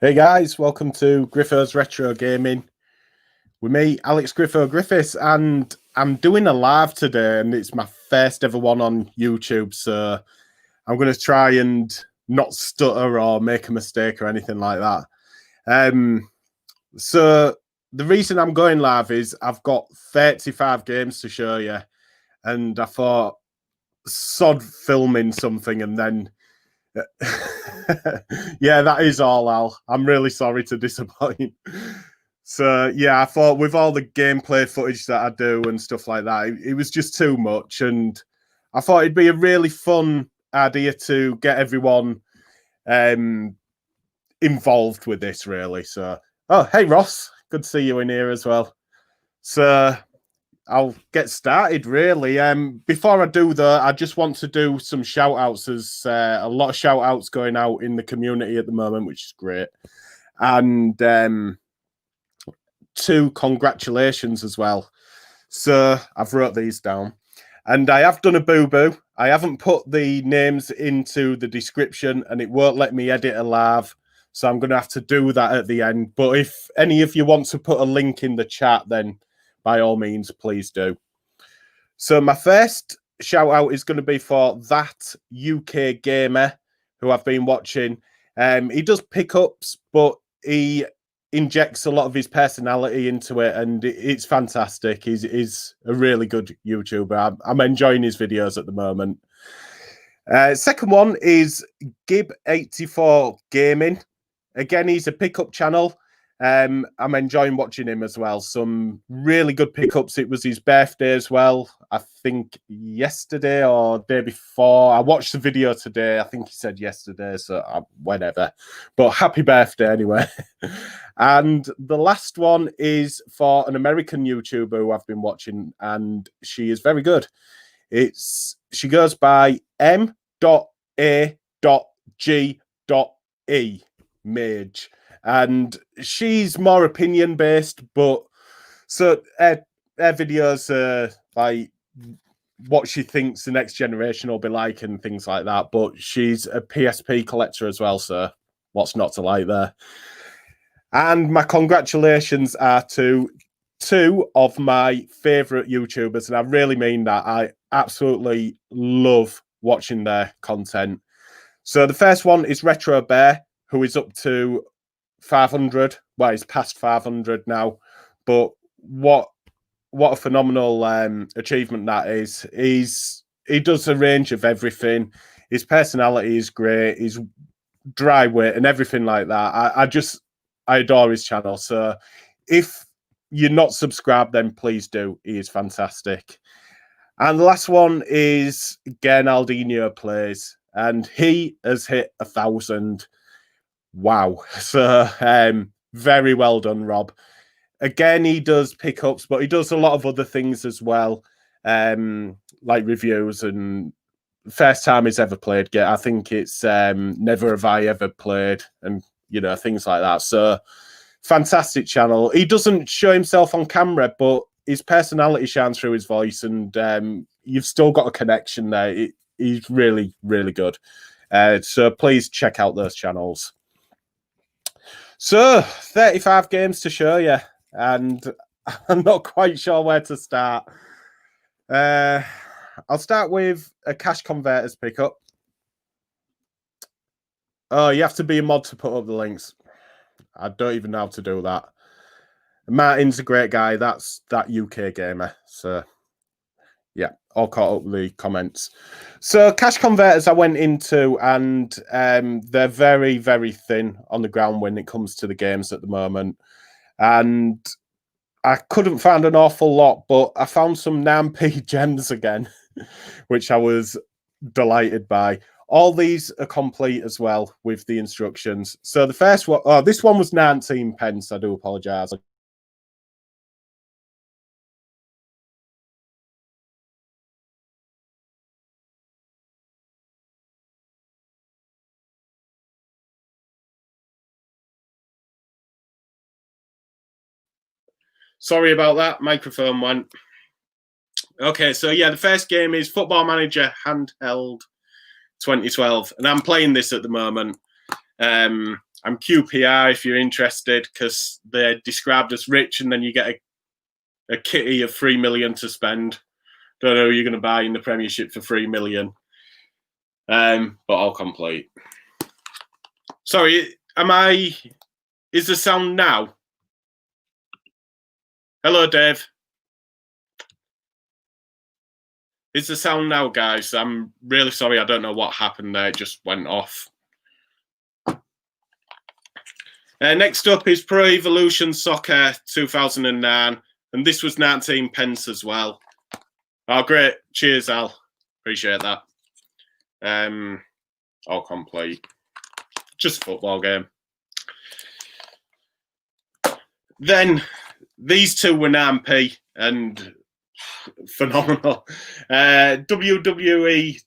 Hey guys, welcome to Gib84 Gaming with me, Alex Griffiths, and I'm doing a live today, and it's my first ever one on YouTube, so I'm going to try and not stutter or make a mistake or anything like that. So the reason I'm going live is I've got 35 games to show you, and I thought, sod filming something and then yeah, that is all, Al. I'm really sorry to disappoint. So yeah, I thought with all the gameplay footage that I do and stuff like that, it was just too much, and I thought it'd be a really fun idea to get everyone involved with this, really. So, oh, hey Ross, good to see you in here as well. So I'll get started, really. Before I do that, I just want to do some shout outs. There's a lot of shout outs going out in the community at the moment, which is great. And 2 congratulations as well. So I've wrote these down. And I have done a boo-boo. I haven't put the names into the description, and it won't let me edit a live. So I'm going to have to do that at the end. But if any of you want to put a link in the chat, then by all means, please do. So my first shout out is going to be for that UK gamer who I've been watching. He does pickups, but he injects a lot of his personality into it, and it's fantastic. He's a really good YouTuber. I'm enjoying his videos at the moment. Second one is Gib84 Gaming. Again, he's a pickup channel. I'm enjoying watching him as well. Some really good pickups. It was his birthday as well. I think yesterday or day before. I watched the video today. I think he said yesterday, so whenever. But happy birthday anyway. And the last one is for an American YouTuber who I've been watching, and she is very good. She goes by M.A.G.E. M.A.G.E. And she's more opinion based, but so her videos are like what she thinks the next generation will be like and things like that. But she's a PSP collector as well, so what's not to like there? And my congratulations are to 2 of my favorite YouTubers, and I really mean that. I absolutely love watching their content. So the first one is Retro Bear, who is up to 500. Well, he's past 500 now, but what a phenomenal achievement that is. He does a range of everything. His personality is great. His dry wit and everything like that. I adore his channel. So if you're not subscribed, then please do. He is fantastic. And the last one is Gurnaldinho Plays, and he has hit 1,000. Wow. So very well done, Rob. Again, he does pickups, but he does a lot of other things as well, like reviews and first time he's ever played. I think it's Never Have I Ever Played, and things like that. So fantastic channel. He doesn't show himself on camera, but his personality shines through his voice, and you've still got a connection there. He's really, really good. So please check out those channels. So 35 games to show you, and I'm not quite sure where to start. I'll start with a cash converters pickup. Oh, you have to be a mod to put up the links. I don't even know how to do that. Martin's a great guy. That's that UK gamer. So yeah, all caught up with the comments. So cash converters I went into, and they're very, very thin on the ground when it comes to the games at the moment. And I couldn't find an awful lot, but I found some NAMP gems again, which I was delighted by. All these are complete as well with the instructions. So the first one, this one was 19 pence. I do apologise. Sorry about that. Microphone went. Okay, so yeah, the first game is Football Manager Handheld 2012, and I'm playing this at the moment. I'm QPR if you're interested, because they're described as rich, and then you get a kitty of 3 million to spend. Don't know who you're going to buy in the Premiership for 3 million. But I'll complete. Sorry, is the sound now? Hello, Dave. Is the sound now, guys? I'm really sorry. I don't know what happened there. It just went off. Next up is Pro Evolution Soccer 2009. And this was 19 pence as well. Oh, great. Cheers, Al. Appreciate that. I'll complete. Just a football game. Then these two were 9p and phenomenal. WWE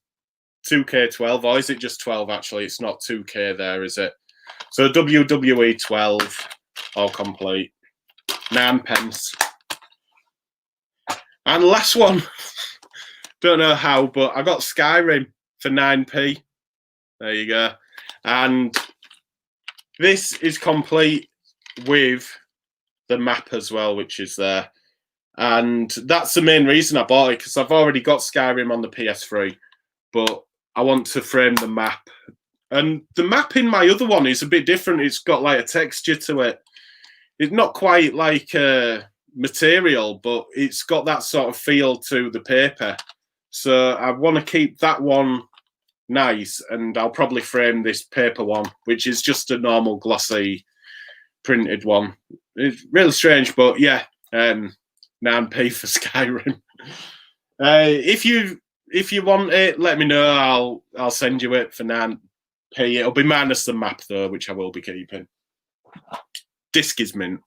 2K12, or is it just 12 actually? It's not 2K there, is it? So WWE 12, all complete. 9 pence. And last one, don't know how, but I got Skyrim for 9p. There you go. And this is complete with the map as well, which is there. And that's the main reason I bought it, because I've already got Skyrim on the PS3, but I want to frame the map. And the map in my other one is a bit different. It's got like a texture to it. It's not quite like material, but it's got that sort of feel to the paper. So I want to keep that one nice, and I'll probably frame this paper one, which is just a normal glossy printed one. It's really strange, but yeah, 9p for Skyrim. If you want it, let me know. I'll send you it for 9p. It'll be minus the map though, which I will be keeping. Disc is mint.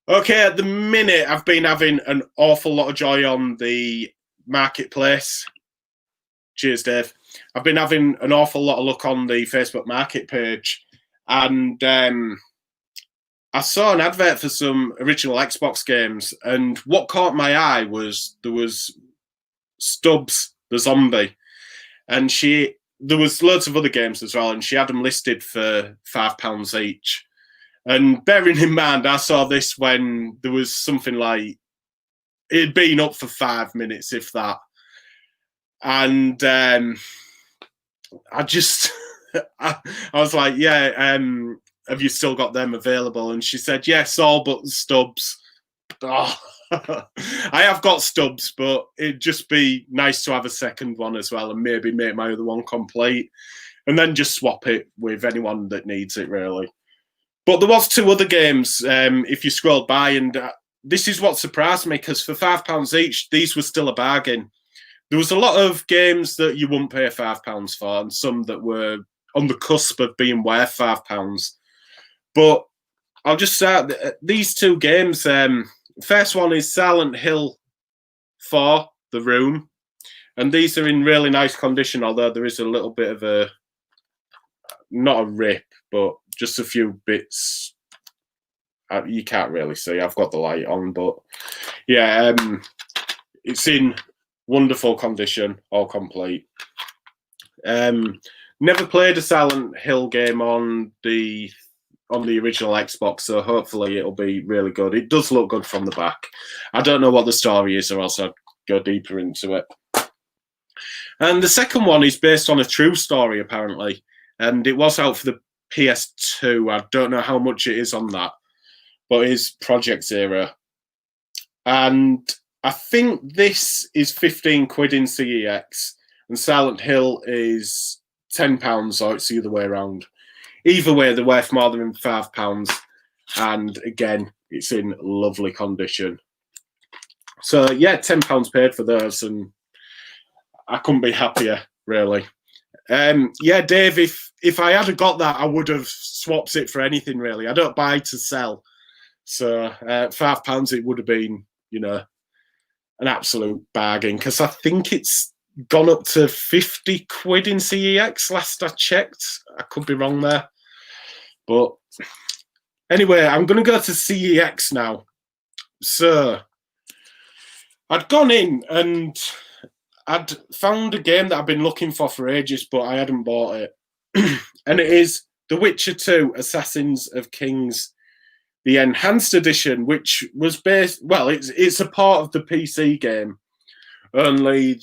Okay, at the minute I've been having an awful lot of joy on the marketplace. Cheers, Dave. I've been having an awful lot of luck on the Facebook Market page, and I saw an advert for some original Xbox games, and what caught my eye was there was Stubbs, the zombie, and there was loads of other games as well, and she had them listed for £5 each. And bearing in mind, I saw this when there was something like, it had been up for 5 minutes, if that. And I just, I was like, yeah, have you still got them available? And she said, yes, all but Stubbs. Oh, I have got Stubbs, but it'd just be nice to have a second one as well, and maybe make my other one complete, and then just swap it with anyone that needs it, really. But there was 2 other games, if you scrolled by, and this is what surprised me, because for £5 each, these were still a bargain. There was a lot of games that you wouldn't pay £5 for, and some that were on the cusp of being worth £5. But I'll just start these 2 games. First one is Silent Hill 4, The Room. And these are in really nice condition, although there is a little bit of a, not a rip, but just a few bits. You can't really see. I've got the light on, but yeah, it's in wonderful condition, all complete. Never played a Silent Hill game on the original Xbox, so hopefully it'll be really good. It does look good from the back. I don't know what the story is, or else I'd go deeper into it. And the second one is based on a true story, apparently, and it was out for the PS2. I don't know how much it is on that, but it's Project Zero. And I think this is 15 quid in CEX, and Silent Hill is £10, or it's the other way around. Either way, they're worth more than £5. And again, it's in lovely condition. So yeah, £10 paid for those, and I couldn't be happier, really. Yeah, Dave, if I had got that, I would have swapped it for anything, really. I don't buy to sell. So £5, it would have been, you know, an absolute bargain, because I think it's gone up to 50 quid in CEX last I checked. I could be wrong there. But anyway, I'm going to go to CEX now. So I'd gone in and I'd found a game that I've been looking for ages, but I hadn't bought it. and it is The Witcher 2: Assassins of Kings, the Enhanced Edition, which was based. Well, it's a part of the PC game, only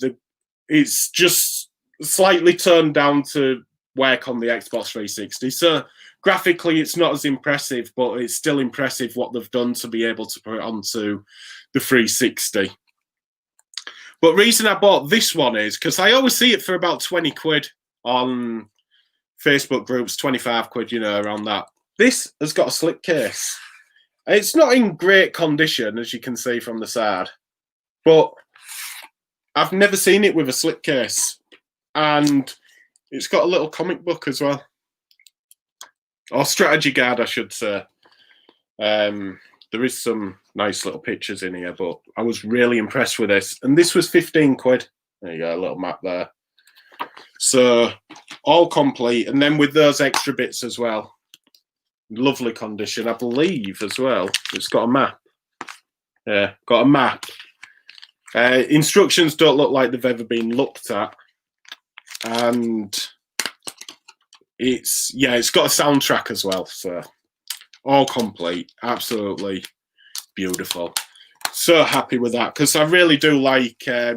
it's just slightly turned down to work on the Xbox 360. So graphically, it's not as impressive, but it's still impressive what they've done to be able to put it onto the 360. But reason I bought this one is because I always see it for about 20 quid on Facebook groups, 25 quid, you know, around that. This has got a slipcase. It's not in great condition, as you can see from the side, but I've never seen it with a slipcase. And it's got a little comic book as well. Or strategy guide, I should say. There is some nice little pictures in here, but I was really impressed with this. And this was 15 quid. There you go, a little map there. So, all complete. And then with those extra bits as well. Lovely condition, I believe, as well. It's got a map. Yeah, got a map. Instructions don't look like they've ever been looked at. And it's got a soundtrack as well. So, all complete. Absolutely beautiful. So happy with that, because I really do like... I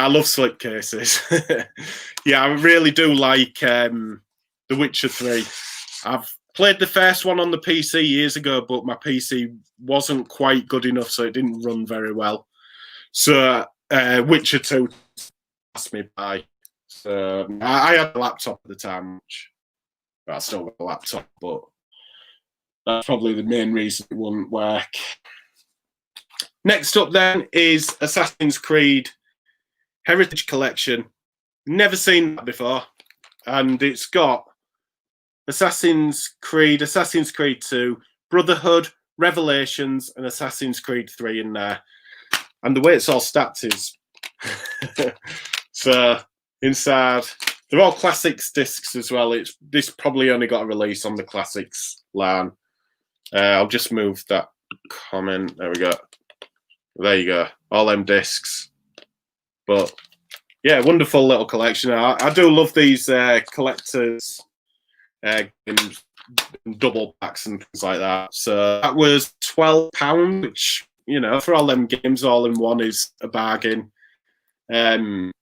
love slipcases. Yeah, I really do like The Witcher 3. I've played the first one on the PC years ago, but my PC wasn't quite good enough, so it didn't run very well. So Witcher 2 passed me by. So I had a laptop at the time, I still got a laptop, but that's probably the main reason it wouldn't work. Next up then is Assassin's Creed Heritage Collection. Never seen that before. And it's got Assassin's Creed 2, Brotherhood, Revelations, and Assassin's Creed 3 in there. And the way it's all stacked is... So, inside, they're all classics discs as well. This probably only got a release on the classics line. I'll just move that comment. There we go. There you go. All them discs. But, yeah, wonderful little collection. I do love these collectors... double packs and things like that. So that was £12, which, you know, for all them games all in one is a bargain. I've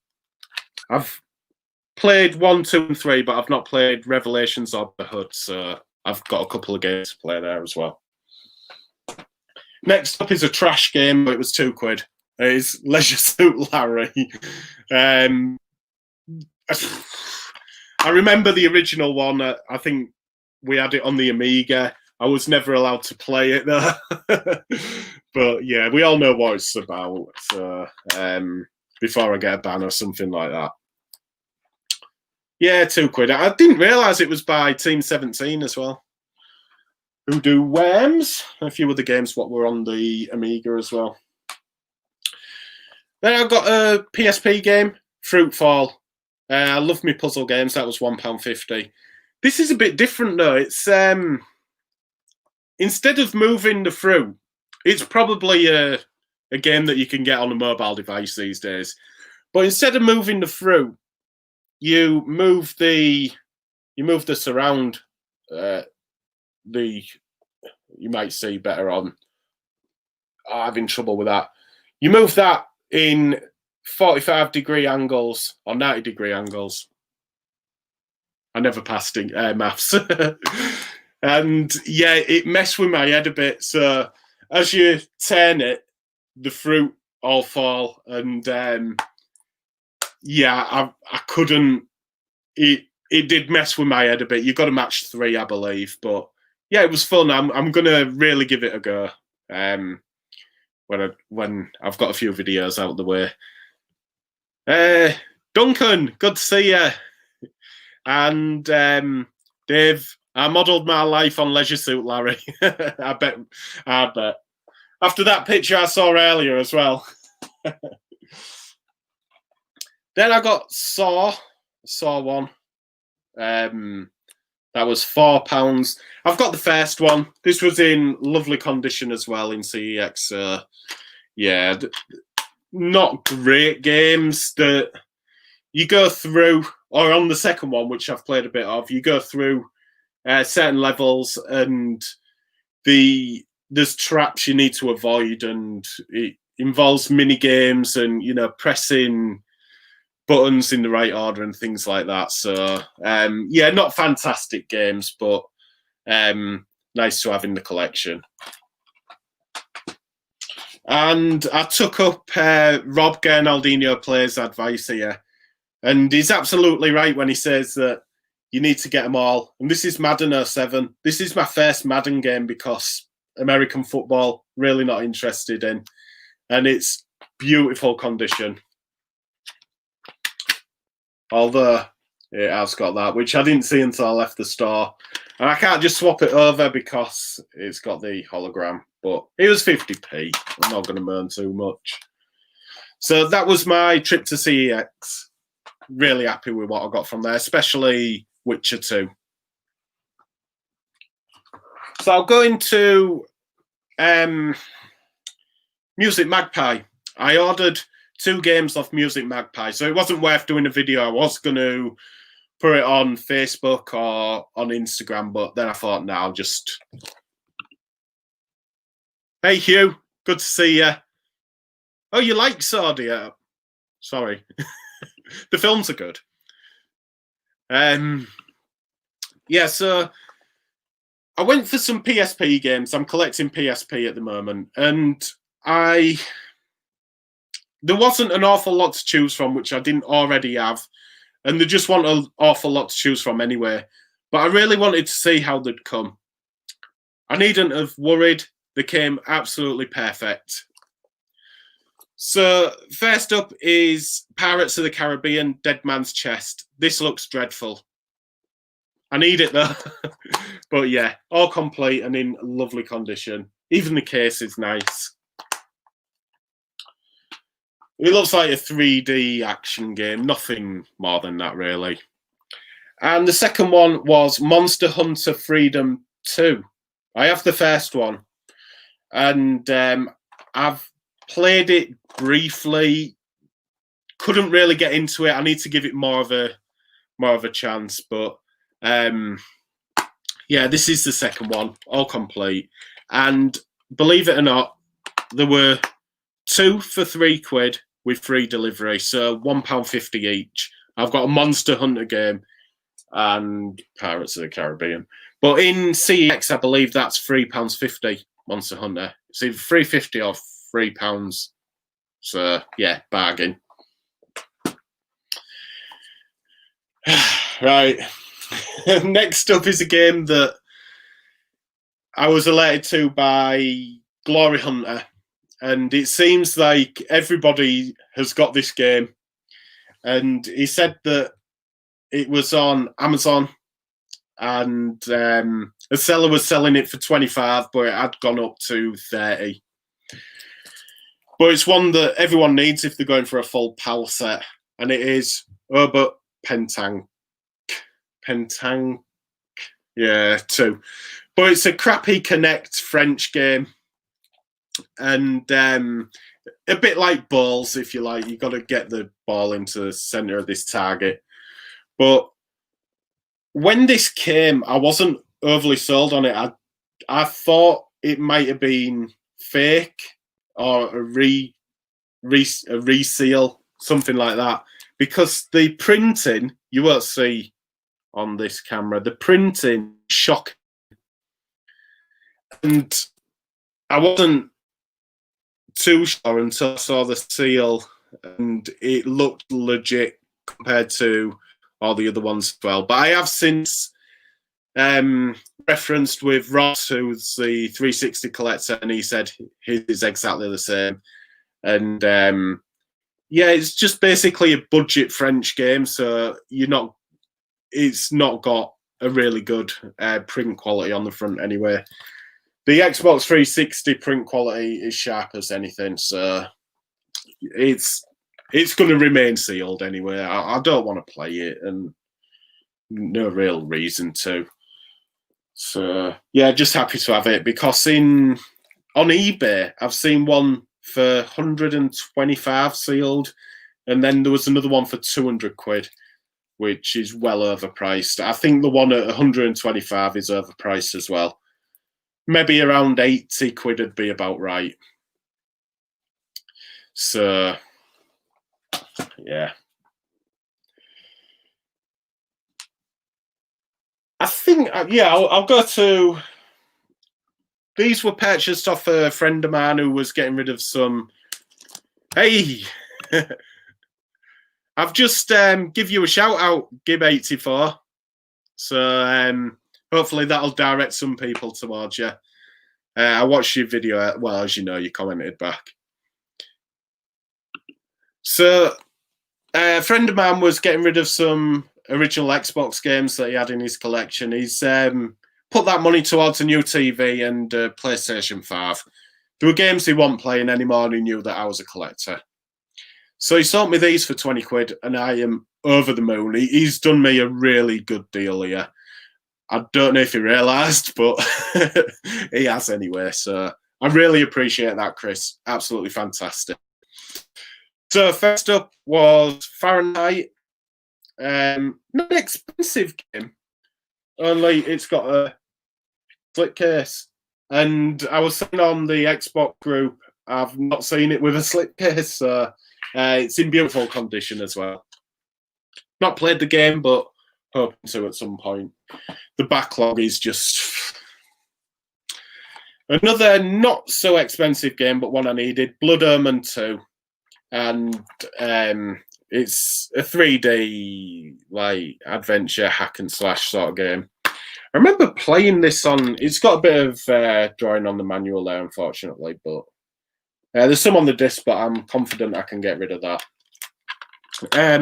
played 1, 2, and 3, but I've not played Revelations or The Hood, so I've got a couple of games to play there as well. Next up is a trash game, but it was £2. It's Leisure Suit Larry. I remember the original one. I think we had it on the Amiga. I was never allowed to play it though. But yeah, we all know what it's about. So, before I get a ban or something like that. Yeah, £2. I didn't realise it was by Team 17 as well. Who do Worms? A few other games what were on the Amiga as well. Then I've got a PSP game, Fruitfall. I love my puzzle games. That was £1.50. This is a bit different though. It's instead of moving the fruit, it's probably a game that you can get on a mobile device these days. But instead of moving the fruit, you move the surround. You might see better on. I'm having trouble with that. You move that in 45-degree angles or 90-degree angles. I never passed maths. And yeah, it messed with my head a bit. So as you turn it, the fruit all fall. And yeah, I couldn't. It did mess with my head a bit. You've got to match 3, I believe. But yeah, it was fun. I'm going to really give it a go when I've got a few videos out of the way. Duncan, good to see you. And Dave, I modelled my life on Leisure Suit Larry. I bet. After that picture I saw earlier as well. Then I got Saw 1. That was £4. I've got the first one. This was in lovely condition as well in CEX. Yeah, not great games that you go through, or on the second one, which I've played a bit of, you go through certain levels and there's traps you need to avoid, and it involves mini games and pressing buttons in the right order and things like that. So yeah, not fantastic games, but nice to have in the collection. And I took up Rob Gurnaldinho Plays advice here, and he's absolutely right when he says that you need to get them all. And this is Madden 07. This is my first Madden game because American football, really not interested in. And it's beautiful condition. Although it has got that, which I didn't see until I left the store. And I can't just swap it over because it's got the hologram. But it was 50p. I'm not going to moan too much. So that was my trip to CEX. Really happy with what I got from there, especially Witcher 2. So I'll go into Music Magpie. I ordered 2 games off Music Magpie, so it wasn't worth doing a video. I was going to put it on Facebook or on Instagram, but then I thought, no, I'll just... Hey, Hugh. Good to see you. Oh, you like Saudi? Sorry. The films are good. Yeah, so I went for some PSP games. I'm collecting PSP at the moment, and there wasn't an awful lot to choose from, which I didn't already have, and there just wasn't an awful lot to choose from anyway. But I really wanted to see how they'd come. I needn't have worried. They came absolutely perfect. So first up is Pirates of the Caribbean, Dead Man's Chest. This looks dreadful. I need it though. But yeah, all complete and in lovely condition. Even the case is nice. It looks like a 3D action game. Nothing more than that, really. And the second one was Monster Hunter Freedom 2. I have the first one. And I've played it briefly. Couldn't really get into it. I need to give it more of a chance. But yeah, this is the second one, all complete. And believe it or not, there were 2 for £3 with free delivery, so £1.50 each. I've got a Monster Hunter game and Pirates of the Caribbean. But in CEX, I believe that's £3.50 Monster Hunter. It's either £3.50 or £3. So yeah, bargain. Right. Next up is a game that I was alerted to by Glory Hunter, and it seems like everybody has got this game. And he said that it was on Amazon, and the seller was selling it for 25, but it had gone up to 30. But it's one that everyone needs if they're going for a full PAL set, and it is Oba Pentang. Yeah, 2. But it's a crappy Connect French game, and a bit like balls, if you like. You've got to get the ball into the centre of this target. But when this came, I wasn't overly sold on it. I thought it might have been fake or a reseal, something like that, because the printing, you won't see on this camera, the printing shocking. And I wasn't too sure until I saw the seal, and it looked legit compared to all the other ones as well. But I have since referenced with Ross, who's the 360 collector, and he said his is exactly the same. And yeah, it's just basically a budget French game, so it's not got a really good print quality on the front anyway. The Xbox 360 print quality is sharp as anything, so it's going to remain sealed anyway. I don't want to play it, and no real reason to. So yeah, just happy to have it, because on eBay I've seen one for 125 sealed, and then there was another one for £200. which is well overpriced. I think the one at 125 is overpriced as well. Maybe around 80 quid would be about right. So, yeah. I think, yeah, I'll go to... These were purchased off a friend of mine who was getting rid of some... Hey! I've just give you a shout out, Gib84. So hopefully that'll direct some people towards you. I watched your video. Well, as you know, you commented back. So a friend of mine was getting rid of some original Xbox games that he had in his collection. He's put that money towards a new TV and PlayStation 5. There were games he wasn't playing anymore, and he knew that I was a collector. So he sold me these for 20 quid, and I am over the moon. He's done me a really good deal here. I don't know if he realised, but he has anyway. So I really appreciate that, Chris. Absolutely fantastic. So first up was Fahrenheit. Not an expensive game, only it's got a flip case. And I was saying on the Xbox group, I've not seen it with a slip case, so it's in beautiful condition as well. Not played the game, but hoping to at some point. The backlog is just... Another not so expensive game, but one I needed, Blood Omen 2. And it's a 3D like adventure hack and slash sort of game. I remember playing this on... It's got a bit of drawing on the manual there, unfortunately, but there's some on the disc, but I'm confident I can get rid of that. I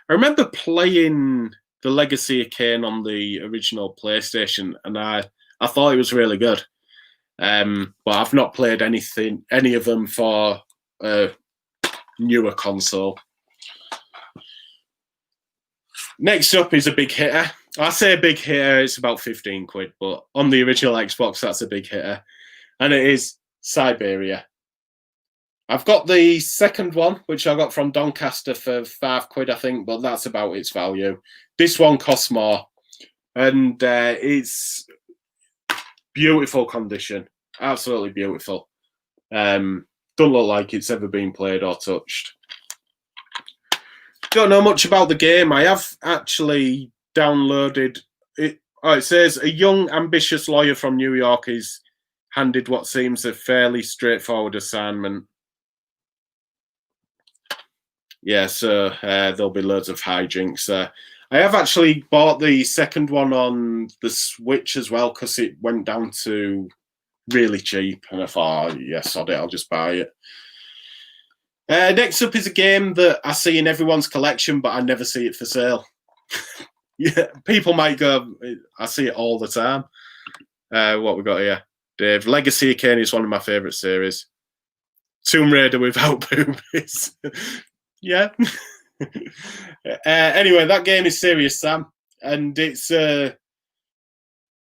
remember playing the Legacy of Kain on the original PlayStation, and I thought it was really good. But I've not played any of them for a newer console. Next up is a big hitter. I say a big hitter, it's about 15 quid, but on the original Xbox, that's a big hitter. And it is Siberia. I've got the second one, which I got from Doncaster for 5 quid, I think, but that's about its value. This one costs more, and it's beautiful condition. Absolutely beautiful. Don't look like it's ever been played or touched. Don't know much about the game. I have actually downloaded it. Oh, it says a young, ambitious lawyer from New York is handed what seems a fairly straightforward assignment. Yeah, so there'll be loads of hijinks. I have actually bought the second one on the Switch as well because it went down to really cheap, and I thought, oh, yeah, sod it, I'll just buy it. Next up is a game that I see in everyone's collection, but I never see it for sale. Yeah, people might go, I see it all the time. What we got here? Dave, Legacy of Kain is one of my favourite series. Tomb Raider without boobies. Yeah. Anyway, that game is Serious Sam, and it's a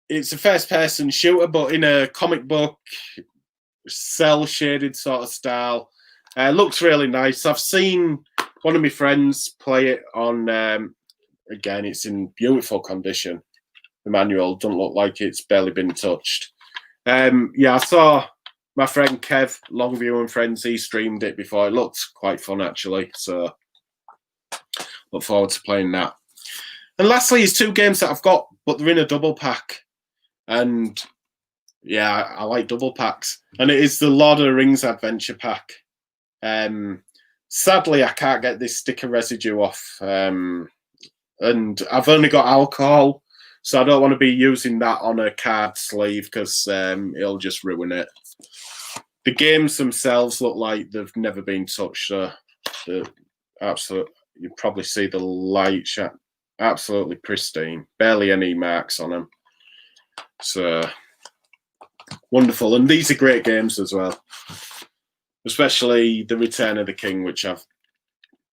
first-person shooter, but in a comic book, cel-shaded sort of style. Looks really nice. I've seen one of my friends play it on. Again, it's in beautiful condition. The manual doesn't look like it's barely been touched. Yeah, I saw my friend Kev, Longview and Friends, he streamed it before. It looked quite fun, actually. So look forward to playing that. And lastly is 2 games that I've got, but they're in a double pack. And yeah, I like double packs. And it is the Lord of the Rings Adventure Pack. Sadly, I can't get this sticker residue off. And I've only got alcohol, so I don't want to be using that on a card sleeve because it'll just ruin it. The games themselves look like they've never been touched. So absolutely, you probably see the light shot. Absolutely pristine. Barely any marks on them. So wonderful. And these are great games as well. Especially The Return of the King, which I've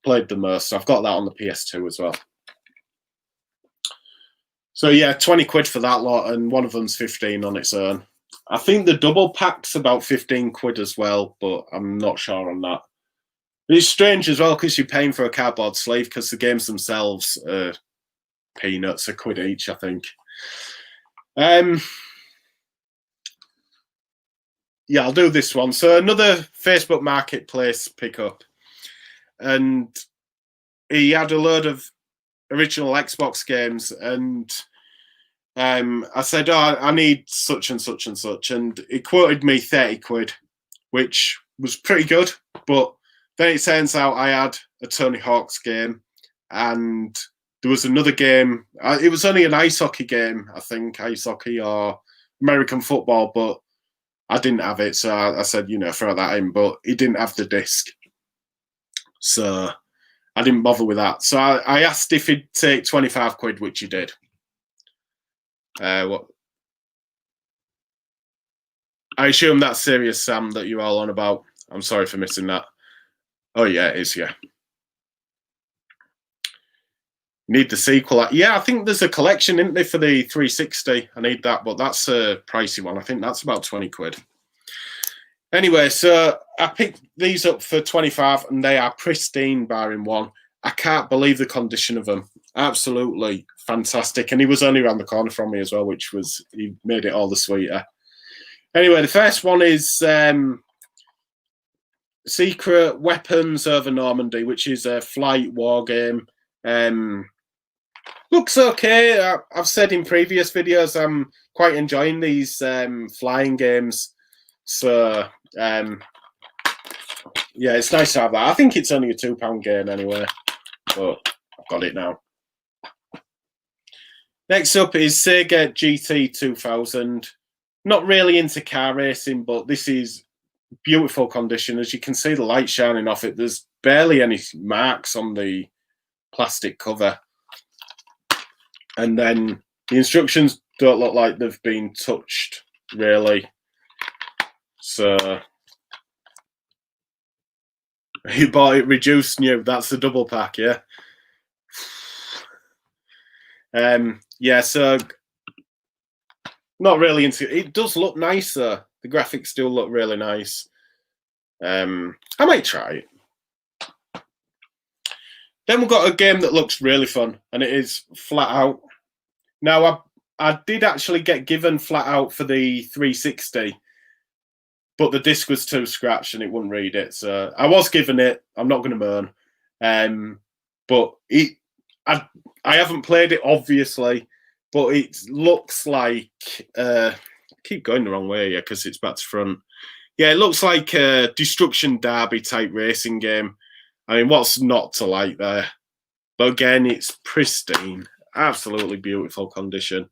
played the most. I've got that on the PS2 as well. So yeah, 20 quid for that lot, and one of them's 15 on its own. I think the double pack's about 15 quid as well, but I'm not sure on that. It's strange as well because you're paying for a cardboard sleeve because the games themselves are peanuts, a quid each, I think. Yeah, I'll do this one. So another Facebook Marketplace pickup. And he had a load of original Xbox games. And I said, oh, I need such and such and such. And he quoted me 30 quid, which was pretty good. But then it turns out I had a Tony Hawk's game. And there was another game. It was only an ice hockey game, I think, ice hockey or American football. But I didn't have it, so I said, you know, throw that in. But he didn't have the disc, so I didn't bother with that. So I asked if he'd take 25 quid, which he did. What? I assume that's Serious Sam that you're all on about. I'm sorry for missing that. Oh yeah, it is. Yeah. Need the sequel. Yeah, I think there's a collection, isn't there, for the 360? I need that, but that's a pricey one. I think that's about 20 quid. Anyway, so I picked these up for 25 and they are pristine, barring one. I can't believe the condition of them. Absolutely fantastic. And he was only around the corner from me as well, which was, he made it all the sweeter. Anyway, the first one is Secret Weapons Over Normandy, which is a flight war game. Looks okay. I've said in previous videos I'm quite enjoying these flying games. So, yeah, it's nice to have that. I think it's only a £2 game anyway, but I've got it now. Next up is Sega GT2000. Not really into car racing, but this is beautiful condition. As you can see, the light shining off it. There's barely any marks on the plastic cover. And then the instructions don't look like they've been touched, really. So you bought it reduced new. That's the double pack, yeah. Yeah, so not really into it. It does look nice though. The graphics still look really nice. I might try it. Then we've got a game that looks really fun, and it is Flat Out. Now, I did actually get given Flat Out for the 360, but the disc was too scratched and it wouldn't read it. So I was given it. I'm not going to moan. But I haven't played it, obviously, but it looks like... keep going the wrong way, yeah, because it's back to front. Yeah, it looks like a Destruction Derby type racing game. I mean, what's not to like there? But again, it's pristine. Absolutely beautiful condition.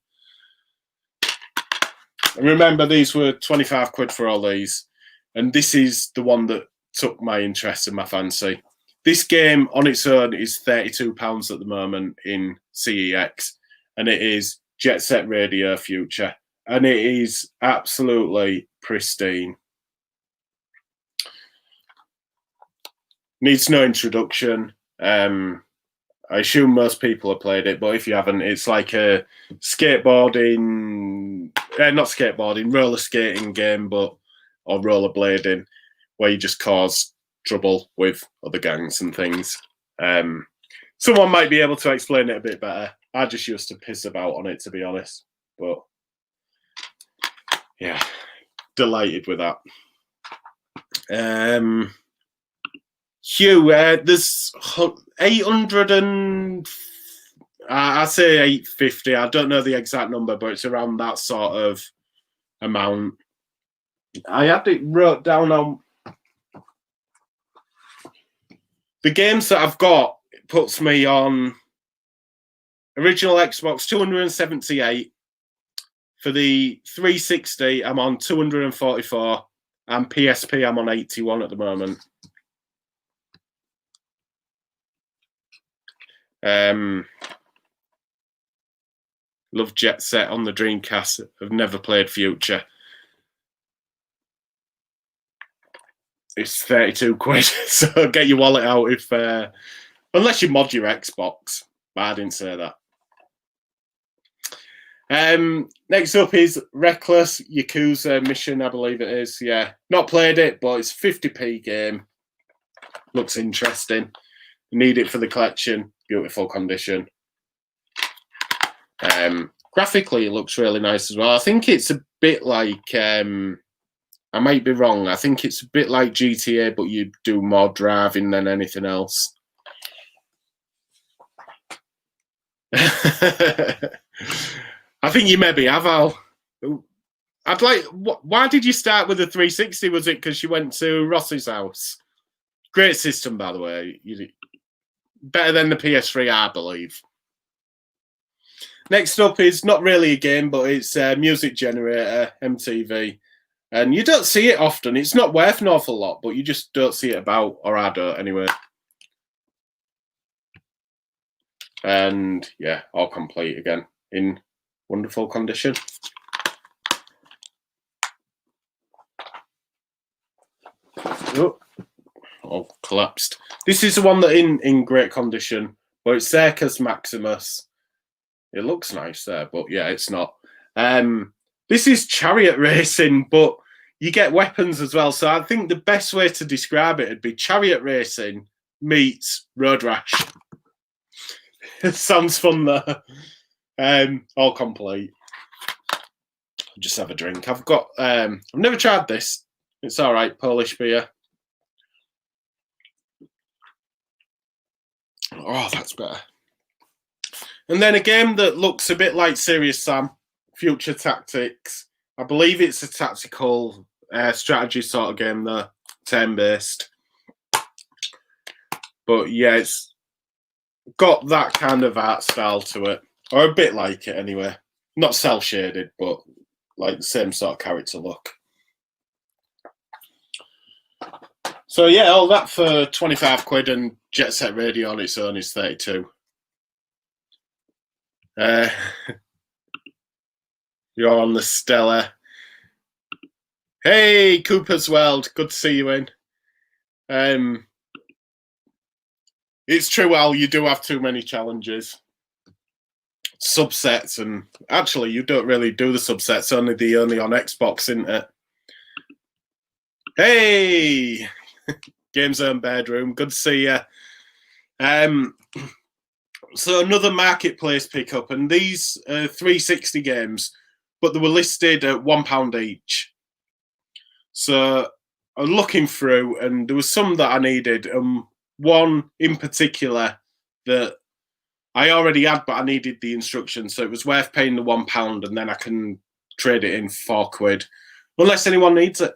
And remember, these were 25 quid for all these. And this is the one that took my interest and my fancy. This game on its own is £32 at the moment in CEX. And it is Jet Set Radio Future. And it is absolutely pristine. Needs no introduction. I assume most people have played it, but if you haven't, it's like a skateboarding, not skateboarding, roller skating game, but or rollerblading, where you just cause trouble with other gangs and things. Someone might be able to explain it a bit better. I just used to piss about on it, to be honest. But yeah, delighted with that. Hugh, there's 800 and I say 850. I don't know the exact number, but it's around that sort of amount. I had it wrote down on the games that I've got. It puts me on original Xbox 278. For the 360, I'm on 244, and PSP, I'm on 81 at the moment. Love Jet Set on the Dreamcast. I've never played Future. It's 32 quid, so get your wallet out if unless you mod your Xbox. But I didn't say that. Next up is Reckless Yakuza Mission, I believe it is. Yeah, not played it, but it's 50p game. Looks interesting. Need it for the collection. Beautiful condition. Graphically, it looks really nice as well. I think it's a bit like, I might be wrong, I think it's a bit like GTA, but you do more driving than anything else. I think you maybe have, Al. I'd like. Why did you start with a 360? Was it because you went to Ross's house? Great system, by the way. Better than the PS3, I believe. Next up is not really a game, but it's a music generator, MTV. And you don't see it often. It's not worth an awful lot, but you just don't see it about, or I don't anyway. And yeah, all complete again in wonderful condition. Oh, all collapsed. This is the one that in great condition, but it's Circus Maximus. It looks nice there, but yeah, it's not. This is chariot racing, but you get weapons as well. So I think the best way to describe it would be chariot racing meets road rash. It sounds fun though. All complete. Just have a drink. I've never tried this. It's all right, Polish beer. Oh, that's better. And then a game that looks a bit like Serious Sam, Future Tactics. I believe it's a tactical strategy sort of game, though, turn-based. But yeah, it's got that kind of art style to it, or a bit like it anyway. Not cel-shaded, but like the same sort of character look. So yeah, all that for 25 quid, and Jet Set Radio on its own is 32. You're on the Stella. Hey, Cooper's World. Good to see you in. It's true, Al, you do have too many challenges. Subsets, and actually, you don't really do the subsets, only on Xbox, isn't it? Hey! Game Zone Bedroom. Good to see you. So another marketplace pickup, and these 360 games, but they were listed at £1 each. So I'm looking through, and there was some that I needed, and one in particular that I already had, but I needed the instructions, so it was worth paying the £1, and then I can trade it in for £4, unless anyone needs it.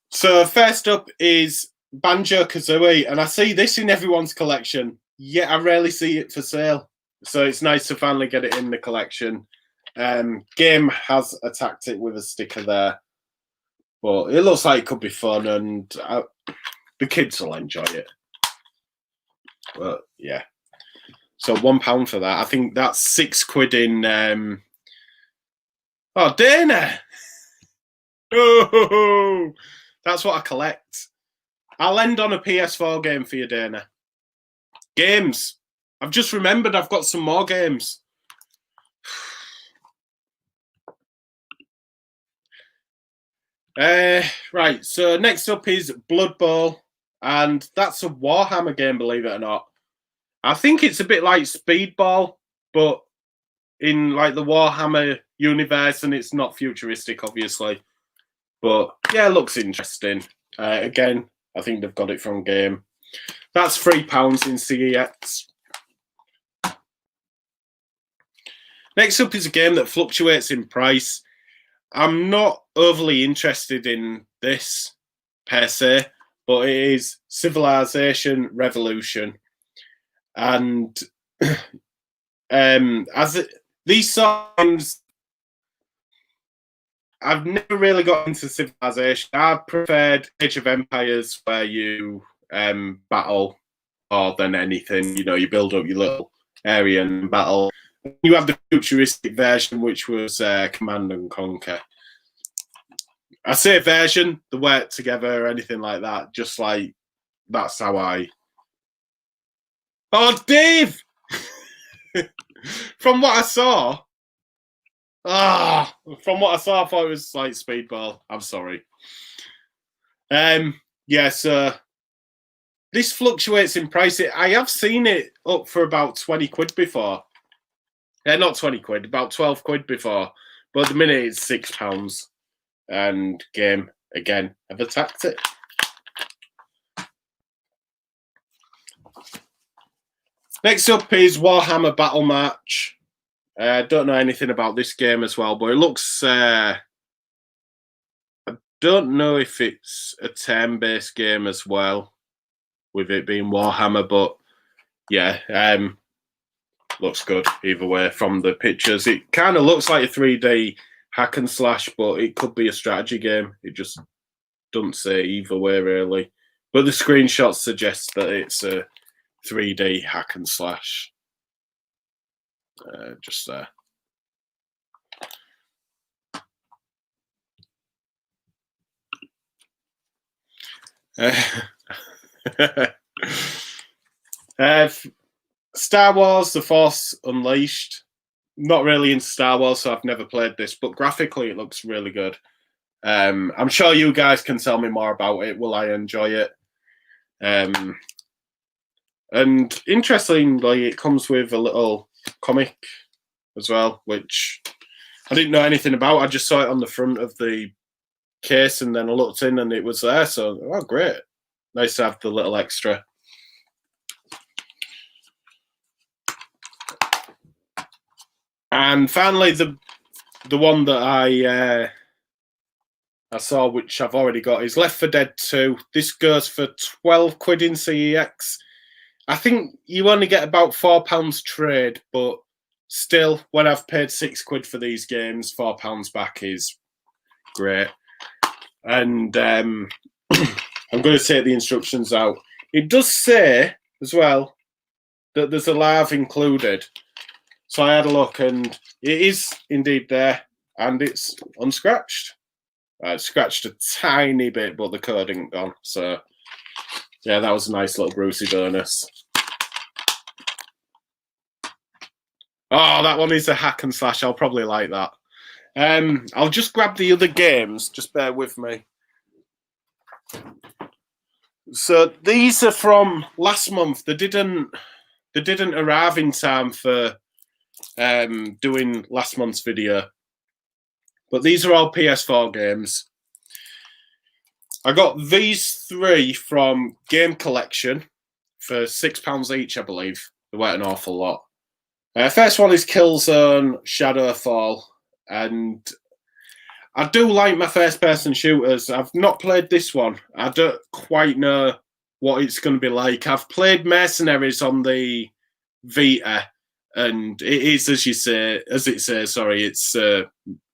So first up is Banjo-Kazooie, and I see this in everyone's collection, yet I rarely see it for sale. So it's nice to finally get it in the collection. Game has attacked it with a sticker there, but it looks like it could be fun, and the kids will enjoy it. But yeah, so £1 for that. I think that's £6 in. Oh, Dana! Oh, that's what I collect. I'll end on a PS4 game for you, Dana. Games. I've just remembered I've got some more games. Right, so next up is Blood Bowl, and that's a Warhammer game, believe it or not. I think it's a bit like Speedball, but in like the Warhammer universe, and it's not futuristic, obviously. But yeah, it looks interesting. Again, I think they've got it from Game. That's £3 in CEX. Next up is a game that fluctuates in price. I'm not overly interested in this per se, but it is Civilization Revolution. And these songs, I've never really got into Civilization. I preferred Age of Empires, where you battle more than anything. You know, you build up your little area and battle. You have the futuristic version, which was Command and Conquer. I say version, the work together or anything like that. Just like, that's how I... Oh, Dave! From what I saw... from what I saw, I thought it was like Speedball. I'm sorry. yeah, so this fluctuates in price. I have seen it up for about 20 quid before. Not 20 quid, about 12 quid before. But at the minute it's £6. And Game, again, have attacked it. Next up is Warhammer Battle March. I don't know anything about this game as well, but it looks... I don't know if it's a turn-based game as well, with it being Warhammer, but yeah, looks good either way from the pictures. It kind of looks like a 3D hack and slash, but it could be a strategy game. It just doesn't say either way, really. But the screenshots suggest that it's a 3D hack and slash. Just there. Star Wars The Force Unleashed. Not really into Star Wars, so I've never played this, but graphically it looks really good. I'm sure you guys can tell me more about it. Will I enjoy it? And interestingly, it comes with a little comic as well, which I didn't know anything about. I just saw it on the front of the case, and then I looked in and it was there. So, oh, great. Nice to have the little extra. And finally, the one that I saw, which I've already got, is Left 4 Dead 2. This goes for 12 quid in CEX. I think you only get about £4 trade, but still, when I've paid 6 quid for these games, £4 back is great. And I'm going to take the instructions out. It does say as well that there's a lav included. So I had a look, and it is indeed there, and it's unscratched. It's scratched a tiny bit, but the code ain't gone. So, yeah, that was a nice little Brucey bonus. Oh, that one is a hack and slash. I'll probably like that. I'll just grab the other games. Just bear with me. So these are from last month. They didn't arrive in time for doing last month's video. But these are all PS4 games. I got these 3 from Game Collection for £6 each, I believe. They weren't an awful lot. First one is Killzone Shadowfall. And I do like my first-person shooters. I've not played this one. I don't quite know what it's going to be like. I've played Mercenaries on the Vita, and it is, as it says, sorry, it's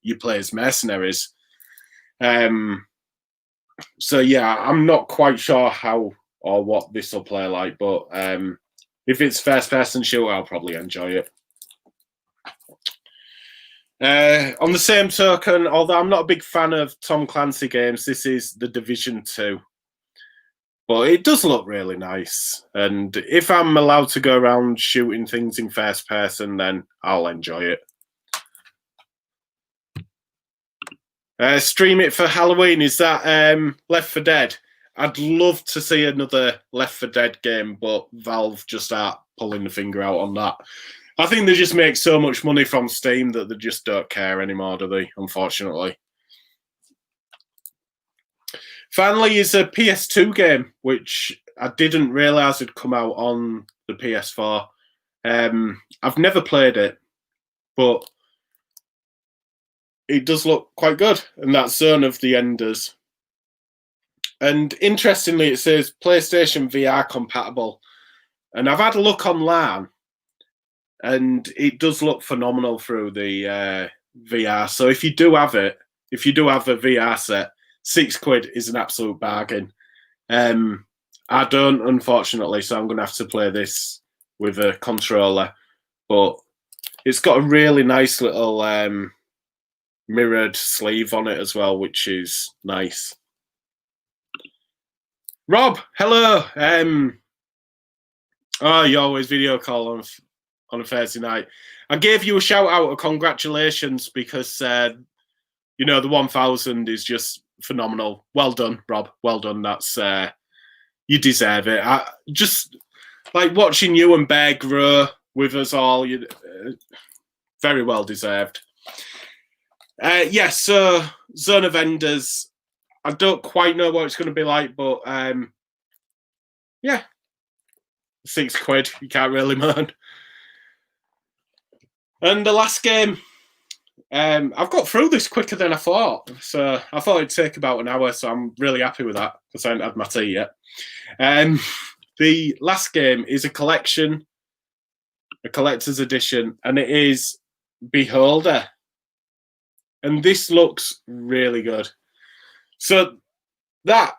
you play as mercenaries. So yeah, I'm not quite sure how or what this will play like, but if it's first-person shooter, I'll probably enjoy it. On the same token, although I'm not a big fan of Tom Clancy games, this is The Division 2. But it does look really nice. And if I'm allowed to go around shooting things in first person, then I'll enjoy it. Stream it for Halloween. Is that Left 4 Dead? I'd love to see another Left 4 Dead game, but Valve just aren't pulling the finger out on that. I think they just make so much money from Steam that they just don't care anymore, do they? Unfortunately. Finally is a PS2 game, which I didn't realise had come out on the PS4. I've never played it, but it does look quite good, and that's Zone of the Enders. And interestingly, it says PlayStation VR compatible. And I've had a look online, and it does look phenomenal through the VR. So if you do have it, if you do have a VR set, £6 is an absolute bargain. I don't, unfortunately, so I'm going to have to play this with a controller. But it's got a really nice little mirrored sleeve on it as well, which is nice. Rob, hello. Oh, you always video call on a Thursday night. I gave you a shout out of congratulations because, you know, the 1000 is just phenomenal. Well done, Rob. Well done. That's you deserve it. Just like watching you and Bear grow with us all, very well deserved. So Zone of Enders, I don't quite know what it's going to be like, but yeah, £6. You can't really moan. And the last game, I've got through this quicker than I thought. So I thought it'd take about an hour, so I'm really happy with that because I haven't had my tea yet. The last game is a collection, a collector's edition, and it is Beholder. And this looks really good. So that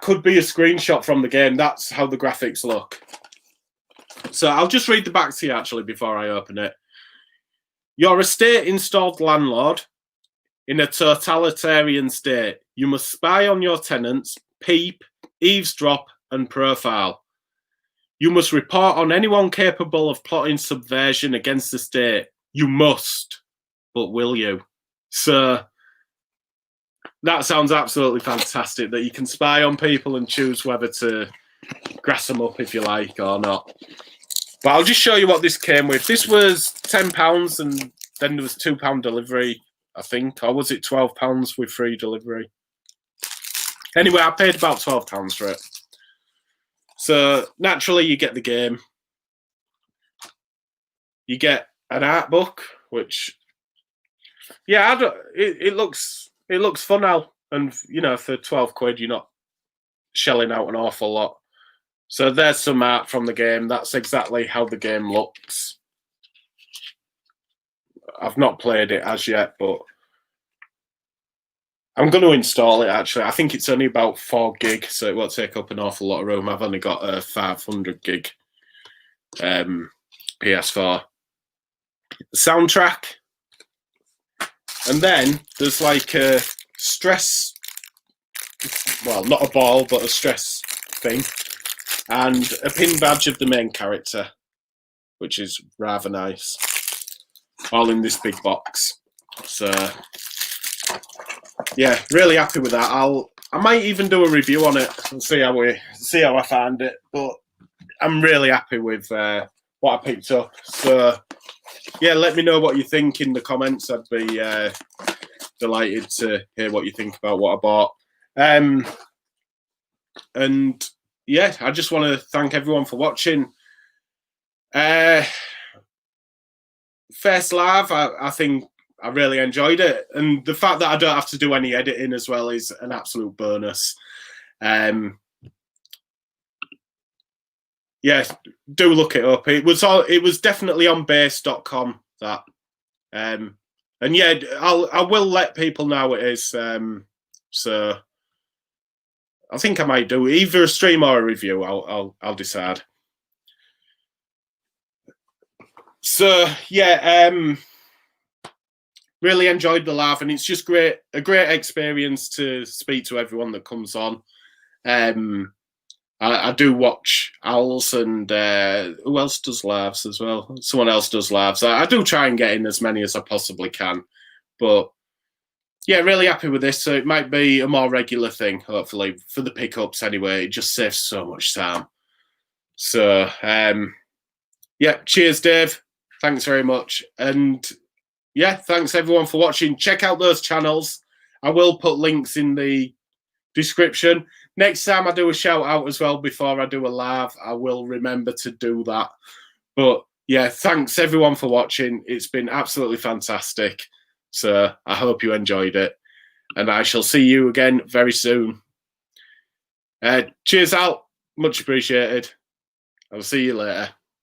could be a screenshot from the game. That's how the graphics look. So I'll just read the back to you, actually, before I open it. You're a state-installed landlord in a totalitarian state. You must spy on your tenants, peep, eavesdrop, and profile. You must report on anyone capable of plotting subversion against the state. You must, but will you? So that sounds absolutely fantastic, that you can spy on people and choose whether to grass them up, if you like, or not. But I'll just show you what this came with. This was £10 and then there was £2 delivery, I think. Or was it £12 with free delivery? Anyway, I paid about £12 for it. So naturally you get the game. You get an art book, which, yeah, it looks fun now. And, you know, for £12, you're not shelling out an awful lot. So there's some art from the game. That's exactly how the game looks. I've not played it as yet, but I'm going to install it, actually. I think it's only about 4 gig, so it won't take up an awful lot of room. I've only got a 500 gig PS4 soundtrack. And then there's like a stress, well, not a ball, but a stress thing. And a pin badge of the main character, which is rather nice. All in this big box. So, yeah, really happy with that. I might even do a review on it and see how I find it. But I'm really happy with what I picked up. So, yeah, let me know what you think in the comments. I'd be delighted to hear what you think about what I bought. And yeah, I just want to thank everyone for watching. First live, I think I really enjoyed it. And the fact that I don't have to do any editing as well is an absolute bonus. Yeah, do look it up. It was definitely on base.com, that. And yeah, I will let people know it is. So I think I might do either a stream or a review. I'll decide. So yeah, really enjoyed the live, and it's just a great experience to speak to everyone that comes on. I do watch Owls, and who else does lives as well? Someone else does lives. I do try and get in as many as I possibly can, but yeah, really happy with this. So it might be a more regular thing, hopefully, for the pickups anyway. It just saves so much time. So, yeah, cheers, Dave. Thanks very much. And yeah, thanks everyone for watching. Check out those channels. I will put links in the description. Next time I do a shout out as well before I do a live, I will remember to do that. But yeah, thanks everyone for watching. It's been absolutely fantastic. So I hope you enjoyed it, and I shall see you again very soon. Cheers out. Much appreciated. I'll see you later.